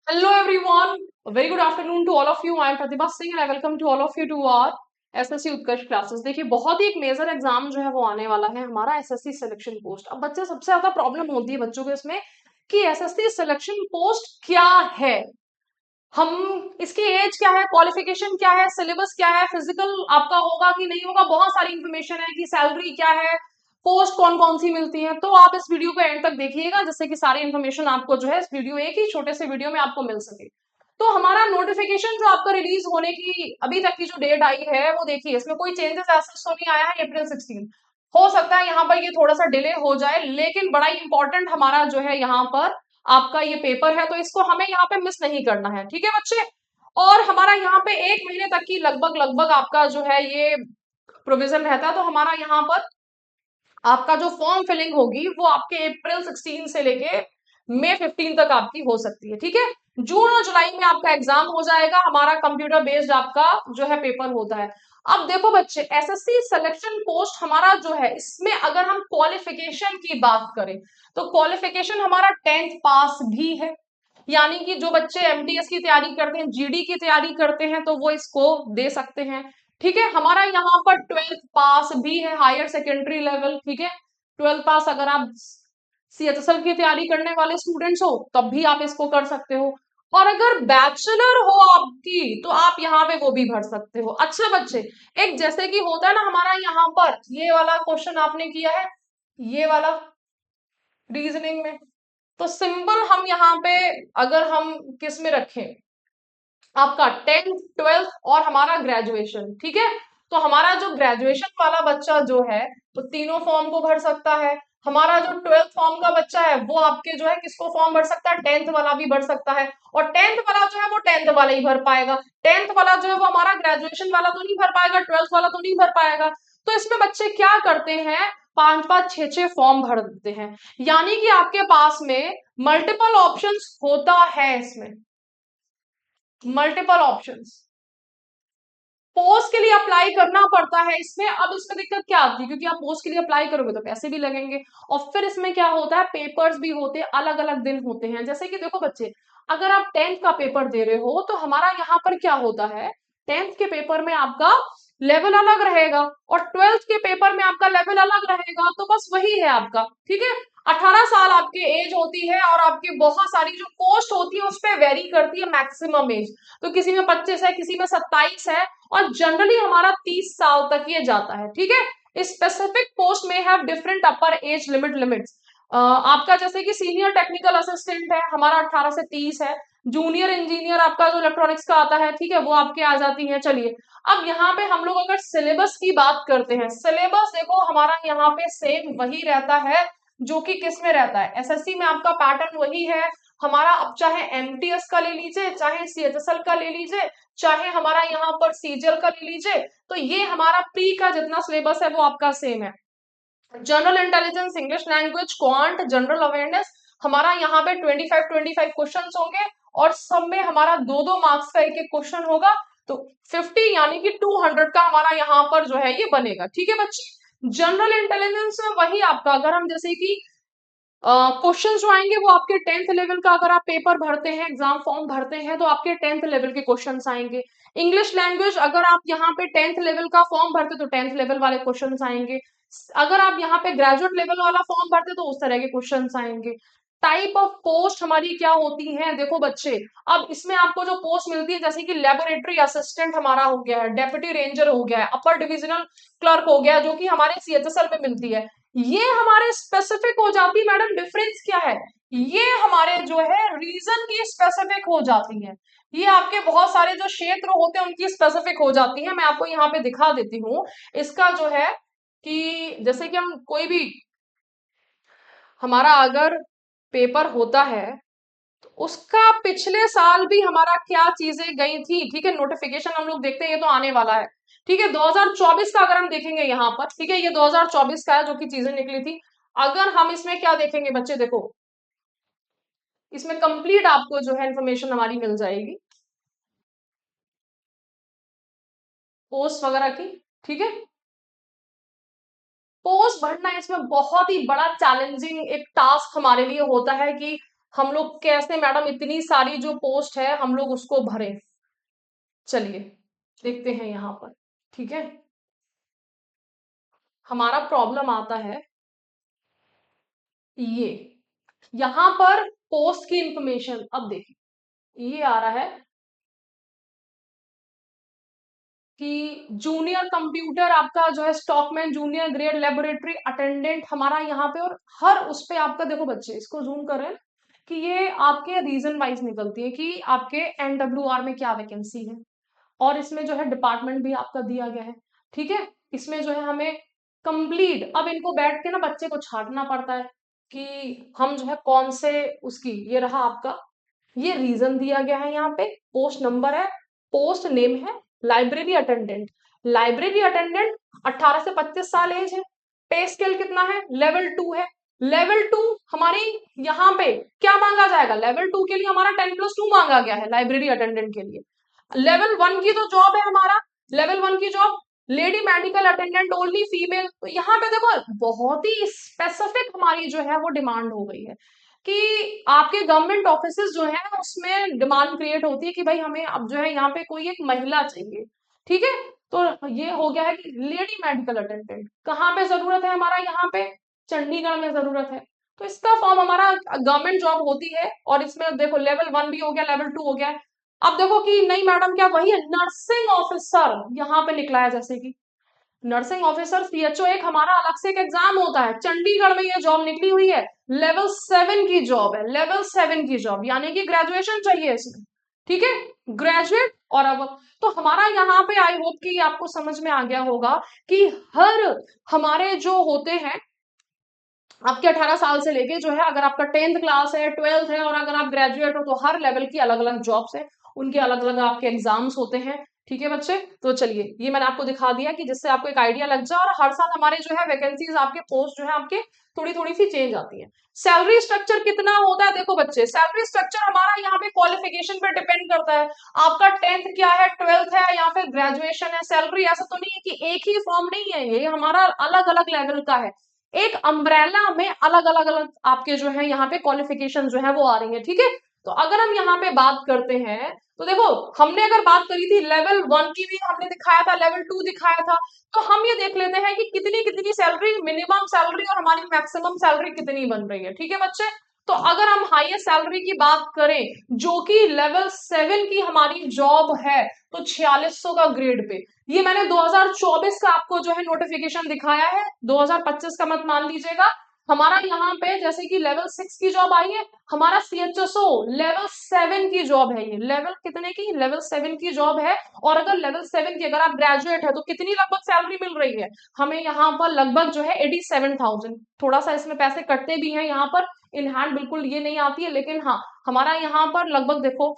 Hello everyone, a very good afternoon to all of you. I am Pratibha Singh and I welcome to all of you to our SSC Utkarsh classes. देखिए बहुत ही एक major exam जो है वो आने वाला है हमारा एसएससी सिलेक्शन पोस्ट। अब बच्चे सबसे ज्यादा प्रॉब्लम होती है बच्चों को इसमें कि एसएससी सिलेक्शन पोस्ट क्या है, हम इसकी एज क्या है, क्वालिफिकेशन क्या है, सिलेबस क्या है, फिजिकल आपका होगा कि नहीं होगा, बहुत सारी इंफॉर्मेशन है कि सैलरी क्या है, पोस्ट कौन कौन सी मिलती है। तो आप इस वीडियो को एंड तक देखिएगा जिससे कि सारी इंफॉर्मेशन आपको जो है इस वीडियो एक ही छोटे से वीडियो में आपको मिल सके। तो हमारा नोटिफिकेशन जो आपका रिलीज होने की अभी तक की जो डेट आई है वो देखिए, इसमें कोई चेंजेस ऐसा तो नहीं आया है। अप्रैल 16 हो सकता है यहाँ पर ये थोड़ा सा डिले हो जाए, लेकिन बड़ा ही इंपॉर्टेंट हमारा जो है यहाँ पर आपका ये पेपर है, तो इसको हमें यहाँ पे मिस नहीं करना है। ठीक है बच्चे, और हमारा यहाँ पे 1 महीने तक की लगभग लगभग आपका जो है ये प्रोविजन रहता है। तो हमारा यहाँ पर आपका जो फॉर्म फिलिंग होगी वो आपके अप्रैल 16 से लेके मई 15 तक आपकी हो सकती है। ठीक है, जून और जुलाई में आपका एग्जाम हो जाएगा। हमारा कंप्यूटर बेस्ड आपका जो है पेपर होता है। अब देखो बच्चे, एसएससी सिलेक्शन पोस्ट हमारा जो है इसमें अगर हम क्वालिफिकेशन की बात करें तो क्वालिफिकेशन हमारा 10th पास भी है। यानी कि जो बच्चे एमटीएस की तैयारी करते हैं, जीडी की तैयारी करते हैं, तो वो इसको दे सकते हैं। ठीक है, हमारा यहाँ पर 12th पास भी है, हायर सेकेंडरी लेवल। ठीक है, 12th पास अगर आप सीएचएसएल की तैयारी करने वाले स्टूडेंट्स हो तब भी आप इसको कर सकते हो। और अगर बैचलर हो आपकी तो आप यहाँ पे वो भी भर सकते हो। अच्छा बच्चे, एक जैसे कि होता है ना हमारा यहाँ पर ये वाला क्वेश्चन आपने किया है, ये वाला रीजनिंग में, तो सिंपल हम यहाँ पे अगर हम किस में रखें आपका 10th 12th और हमारा ग्रेजुएशन। ठीक है, तो हमारा जो ग्रेजुएशन वाला बच्चा जो है वो तीनों फॉर्म को भर सकता है। हमारा जो 12th फॉर्म का बच्चा है वो आपके जो है किसको फॉर्म भर सकता है, 10th वाला भी भर सकता है। और 10th वाला जो है वो 10th वाला ही भर पाएगा। 10th वाला जो है वो हमारा ग्रेजुएशन वाला तो नहीं भर पाएगा, 12th वाला तो नहीं भर पाएगा। तो इसमें बच्चे क्या करते हैं, पांच पांच छह छह फॉर्म भर देते हैं। यानी कि आपके पास में मल्टीपल ऑप्शंस होता है, इसमें मल्टीपल ऑप्शंस। पोस्ट के लिए अप्लाई करना पड़ता है इसमें। अब इसमें दिक्कत क्या आती है, क्योंकि आप पोस्ट के लिए अप्लाई करोगे तो पैसे भी लगेंगे, और फिर इसमें क्या होता है पेपर्स भी होते हैं, अलग अलग दिन होते हैं। जैसे कि देखो बच्चे, अगर आप 10th का पेपर दे रहे हो तो हमारा यहाँ पर क्या होता है, 10th के पेपर में आपका लेवल अलग रहेगा और 12th के पेपर में आपका लेवल अलग रहेगा। तो बस वही है आपका। ठीक है, 18 साल आपकी एज होती है और आपकी बहुत सारी जो पोस्ट होती है उस पर वेरी करती है मैक्सिमम एज। तो किसी में 25 है, किसी में 27 है, और जनरली हमारा 30 साल तक ये जाता है। ठीक है, स्पेसिफिक पोस्ट में have different upper as limits. आपका जैसे कि सीनियर टेक्निकल असिस्टेंट है हमारा 18 से 30 है। जूनियर इंजीनियर आपका जो इलेक्ट्रॉनिक्स का आता है, ठीक है, वो आपके आ जाती है। चलिए, अब यहाँ पे हम लोग अगर सिलेबस की बात करते हैं, सिलेबस देखो हमारा यहाँ पे सेम वही रहता है जो कि किस में रहता है, एसएससी में आपका पैटर्न वही है हमारा। अब चाहे एमटीएस का ले लीजिए, चाहे सीएचएसएल का ले लीजिए, चाहे हमारा यहाँ पर सीजीएल का ले लीजिए, तो ये हमारा प्री का जितना सिलेबस है वो आपका सेम है। General intelligence, English language, quant, general awareness, हमारा यहाँ पे 25 क्वेश्चन होंगे और सब में हमारा 2-2 मार्क्स का एक एक क्वेश्चन होगा। तो 50 यानी कि 200 का हमारा यहाँ पर जो है ये बनेगा। ठीक है बच्चे, जनरल इंटेलिजेंस में वही आपका, अगर हम जैसे कि क्वेश्चन जो आएंगे वो आपके 10th लेवल का, अगर आप पेपर भरते हैं, एग्जाम फॉर्म भरते हैं, तो आपके 10th लेवल के क्वेश्चन आएंगे। इंग्लिश लैंग्वेज अगर आप यहाँ पे 10th लेवल का फॉर्म भरते तो 10th लेवल वाले क्वेश्चन आएंगे। अगर आप यहाँ पे ग्रेजुएट लेवल वाला फॉर्म भरते तो उस तरह के क्वेश्चन आएंगे। टाइप ऑफ पोस्ट हमारी क्या होती है, देखो बच्चे, अब इसमें आपको जो पोस्ट मिलती है जैसे कि लेबोरेटरी असिस्टेंट हमारा हो गया है, डेप्यूटी रेंजर हो गया है, अपर डिविजनल क्लर्क हो गया, जो कि हमारे सीएचएसएल में मिलती है, ये हमारे स्पेसिफिक हो जाती है। मैडम डिफरेंस क्या है, ये हमारे जो है रीजन की स्पेसिफिक हो जाती है। ये आपके बहुत सारे जो क्षेत्र होते हैं उनकी स्पेसिफिक हो जाती है। मैं आपको यहाँ पे दिखा देती हूँ इसका जो है कि जैसे कि हम कोई भी हमारा अगर पेपर होता है तो उसका पिछले साल भी हमारा क्या चीजें गई थी। ठीक है, नोटिफिकेशन हम लोग देखते हैं, ये तो आने वाला है। ठीक है, 2024 का अगर हम देखेंगे यहाँ पर, ठीक है, ये 2024 का है जो कि चीजें निकली थी। अगर हम इसमें क्या देखेंगे बच्चे, देखो इसमें कंप्लीट आपको जो है इंफॉर्मेशन हमारी मिल जाएगी पोस्ट वगैरह की। ठीक है, पोस्ट भरना इसमें बहुत ही बड़ा चैलेंजिंग एक टास्क हमारे लिए होता है कि हम लोग कैसे मैडम इतनी सारी जो पोस्ट है हम लोग उसको भरें। चलिए देखते हैं यहाँ पर। ठीक है, हमारा प्रॉब्लम आता है ये, यहाँ पर पोस्ट की इंफॉर्मेशन। अब देखिए ये आ रहा है कि जूनियर कंप्यूटर आपका जो है stockman junior grade laboratory attendant हमारा यहाँ पे, और हर उस पे आपका देखो बच्चे इसको जूम करें कि ये आपके रीजन वाइज निकलती है कि आपके एनडब्ल्यूआर में क्या वैकेंसी है, और इसमें जो है डिपार्टमेंट भी आपका दिया गया है। ठीक है, इसमें जो है हमें कंप्लीट अब इनको बैठ के ना बच्चे को छांटना पड़ता है कि हम जो है कौन से उसकी, ये रहा आपका, ये रीजन दिया गया है यहाँ पे, पोस्ट नंबर है, पोस्ट नेम है लाइब्रेरी अटेंडेंट। लाइब्रेरी अटेंडेंट 18 से 25 साल एज है। पे स्केल कितना है, लेवल 2 है। लेवल 2 हमारी यहाँ पे क्या मांगा जाएगा, लेवल 2 के लिए हमारा 10+2 मांगा गया है लाइब्रेरी अटेंडेंट के लिए। लेवल 1 की तो जॉब है हमारा, लेवल 1 की job lady medical attendant only female. तो यहाँ पे देखो बहुत ही स्पेसिफिक हमारी जो है वो डिमांड हो गई है कि आपके गवर्नमेंट ऑफिसेज जो है उसमें डिमांड क्रिएट होती है कि भाई हमें अब जो है यहाँ पे कोई एक महिला चाहिए। ठीक है, तो ये हो गया है कि लेडी मेडिकल अटेंडेंट कहाँ पे जरूरत है, हमारा यहाँ पे चंडीगढ़ में जरूरत है। तो इसका फॉर्म हमारा गवर्नमेंट जॉब होती है, और इसमें देखो लेवल 1 भी हो गया, लेवल 2 हो गया। अब देखो कि नहीं मैडम क्या वही है, नर्सिंग ऑफिसर यहाँ पे निकला है, जैसे कि नर्सिंग ऑफिसर सीएचओ एक हमारा अलग से एक एग्जाम होता है, चंडीगढ़ में ये जॉब निकली हुई है, लेवल 7 की जॉब है, लेवल 7 की जॉब, यानी कि ग्रेजुएशन चाहिए इसमें। ठीक है, ग्रेजुएट। और अब तो हमारा यहाँ पे आई होप कि आपको समझ में आ गया होगा कि हर हमारे जो होते हैं आपके 18 साल से लेके जो है, अगर आपका 10th क्लास है, 12th है, और अगर आप ग्रेजुएट हो, तो हर लेवल की अलग अलग जॉब्स है, उनके अलग अलग आपके एग्जाम्स होते हैं। ठीक है बच्चे, तो चलिए ये मैंने आपको दिखा दिया कि जिससे आपको एक आइडिया लग जाए, और हर साल हमारे जो है वैकेंसीज आपके पोस्ट जो है आपके थोड़ी थोड़ी सी चेंज आती है। सैलरी स्ट्रक्चर कितना होता है, देखो बच्चे सैलरी स्ट्रक्चर हमारा यहाँ पे क्वालिफिकेशन पे डिपेंड करता है। आपका 10th क्या है, 12th है, या फिर ग्रेजुएशन है। सैलरी ऐसा तो नहीं है कि एक ही फॉर्म नहीं है, ये हमारा अलग अलग लेवल का है। एक अम्ब्रेला में अलग अलग अलग आपके जो है यहाँ पे क्वालिफिकेशन जो है वो आ रही है। ठीक है, तो अगर हम यहाँ पे बात करते हैं तो देखो हमने अगर बात करी थी लेवल 1 की भी हमने दिखाया था, लेवल 2 दिखाया था, तो हम ये देख लेते हैं कि कितनी कितनी सैलरी, मिनिमम सैलरी और हमारी मैक्सिमम सैलरी कितनी बन रही है। ठीक है बच्चे, तो अगर हम हाईएस्ट सैलरी की बात करें जो कि लेवल 7 की हमारी जॉब है, तो 4600 का ग्रेड पे, ये मैंने 2024 का आपको जो है नोटिफिकेशन दिखाया है, 2025 का मत मान लीजिएगा। हमारा यहाँ पे जैसे कि लेवल 6 की जॉब आई है, हमारा सीएचएसओ लेवल 7 की जॉब है, ये लेवल कितने की, लेवल 7 की जॉब है। और अगर लेवल 7 की अगर आप ग्रेजुएट है तो कितनी लगभग सैलरी मिल रही है हमें यहाँ पर, लगभग जो है 87,000। थोड़ा सा इसमें पैसे कटते भी हैं यहाँ पर, इन हैंड बिल्कुल ये नहीं आती है, लेकिन हाँ हमारा यहाँ पर लगभग देखो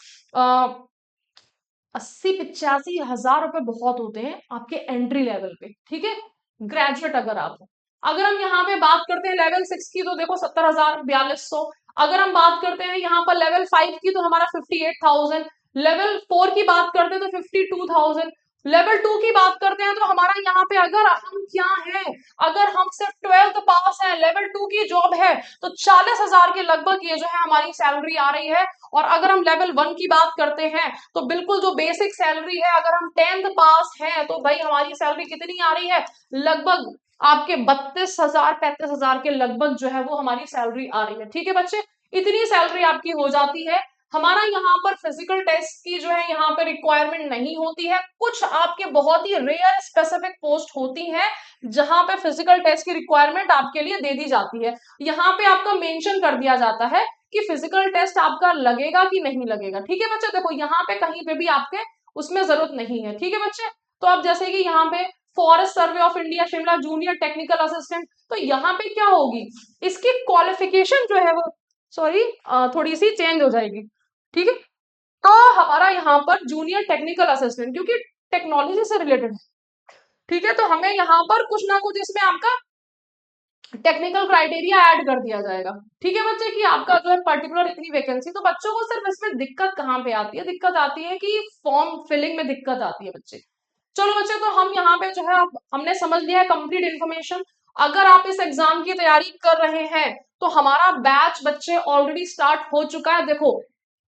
80-85 हजार रुपए बहुत होते हैं आपके एंट्री लेवल पे। ठीक है, ग्रेजुएट अगर आप हो। अगर हम यहाँ पे बात करते हैं लेवल 6 की, तो देखो 70,000, 4200। अगर हम बात करते हैं यहाँ पर लेवल 5 की, तो हमारा 58,000। लेवल 4 की बात करते हैं तो 52,000। लेवल 2 की बात करते हैं तो हमारा यहाँ पे अगर हम क्या है, अगर हम सिर्फ 12th पास है, लेवल 2 की जॉब है, तो 40,000 के लगभग ये जो है हमारी सैलरी आ रही है। और अगर हम लेवल 1 की बात करते हैं तो बिल्कुल जो बेसिक सैलरी है, अगर हम 10th पास है तो भाई हमारी सैलरी कितनी आ रही है, लगभग आपके 32,000 35,000 के लगभग जो है वो हमारी सैलरी आ रही है। ठीक है बच्चे, इतनी सैलरी आपकी हो जाती है। हमारा यहाँ पर फिजिकल टेस्ट की जो है यहाँ पर रिक्वायरमेंट नहीं होती है, कुछ आपके बहुत ही रेयर स्पेसिफिक पोस्ट होती है जहां पे फिजिकल टेस्ट की रिक्वायरमेंट आपके लिए दे दी जाती है। यहाँ पे आपका मेंशन कर दिया जाता है कि फिजिकल टेस्ट आपका लगेगा कि नहीं लगेगा। ठीक है बच्चे, देखो यहाँ पे कहीं पे भी आपके उसमें जरूरत नहीं है। ठीक है बच्चे, तो अब जैसे कि यहाँ पे forest survey of India Shimla junior technical assistant, तो यहाँ पे क्या होगी, इसकी क्वालिफिकेशन जो है वो सॉरी थोड़ी सी चेंज हो जाएगी। ठीक है, तो हमारा यहाँ पर जूनियर टेक्निकल असिस्टेंट क्योंकि टेक्नोलॉजी से रिलेटेड है। ठीक है, तो हमें यहाँ पर कुछ ना कुछ इसमें आपका टेक्निकल क्राइटेरिया ऐड कर दिया जाएगा। ठीक है बच्चे, कि आपका जो है पर्टिकुलर इतनी वैकेंसी। तो बच्चों को सिर्फ इसमें दिक्कत कहाँ पे आती है, दिक्कत आती है कि फॉर्म फिलिंग में दिक्कत आती है बच्चे। चलो बच्चे, तो हम यहाँ पे जो है हमने समझ लिया है कंप्लीट इन्फॉर्मेशन। अगर आप इस एग्जाम की तैयारी कर रहे हैं तो हमारा बैच बच्चे ऑलरेडी स्टार्ट हो चुका है। देखो,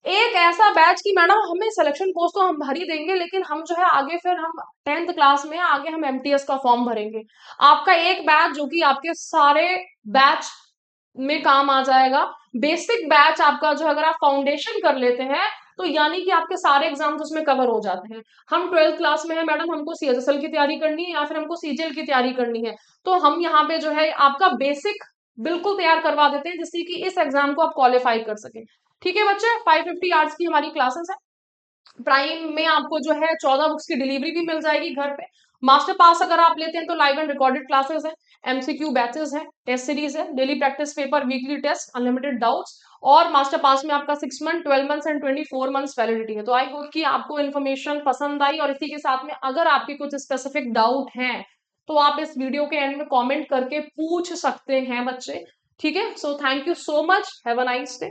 एक ऐसा बैच की मैडम हमें सिलेक्शन पोस्ट तो हम भर ही देंगे, लेकिन हम जो है आगे फिर हम 10th क्लास में आगे हम एमटीएस का फॉर्म भरेंगे। आपका एक बैच जो कि आपके सारे बैच में काम आ जाएगा। बेसिक बैच आपका जो अगर आप फाउंडेशन कर लेते हैं तो यानी कि आपके सारे एग्जाम्स उसमें कवर हो जाते हैं। हम 12th क्लास में है मैडम, हमको सीएचएसएल की तैयारी करनी है या फिर हमको सीजीएल की तैयारी करनी है, तो हम यहाँ पे जो है आपका बेसिक बिल्कुल तैयार करवा देते हैं जिससे कि इस एग्जाम को आप क्वालिफाई कर सके। ठीक है बच्चे, 550 आवर्स की हमारी क्लासेस है। प्राइम में आपको जो है 14 बुक्स की डिलीवरी भी मिल जाएगी घर पे। मास्टर पास अगर आप लेते हैं तो लाइव एंड रिकॉर्डेड क्लासेस है, एमसीक्यू बैचेस है, टेस्ट सीरीज है, daily practice paper, weekly test, unlimited doubts, और मास्टर पास में आपका 6 month, 12 months and 24 months validity है। तो आई होप कि आपको इन्फॉर्मेशन पसंद आई, और इसी के साथ में अगर आपके कुछ स्पेसिफिक डाउट हैं तो आप इस वीडियो के एंड में कॉमेंट करके पूछ सकते हैं बच्चे। ठीक है, so thank you so much, have a nice day.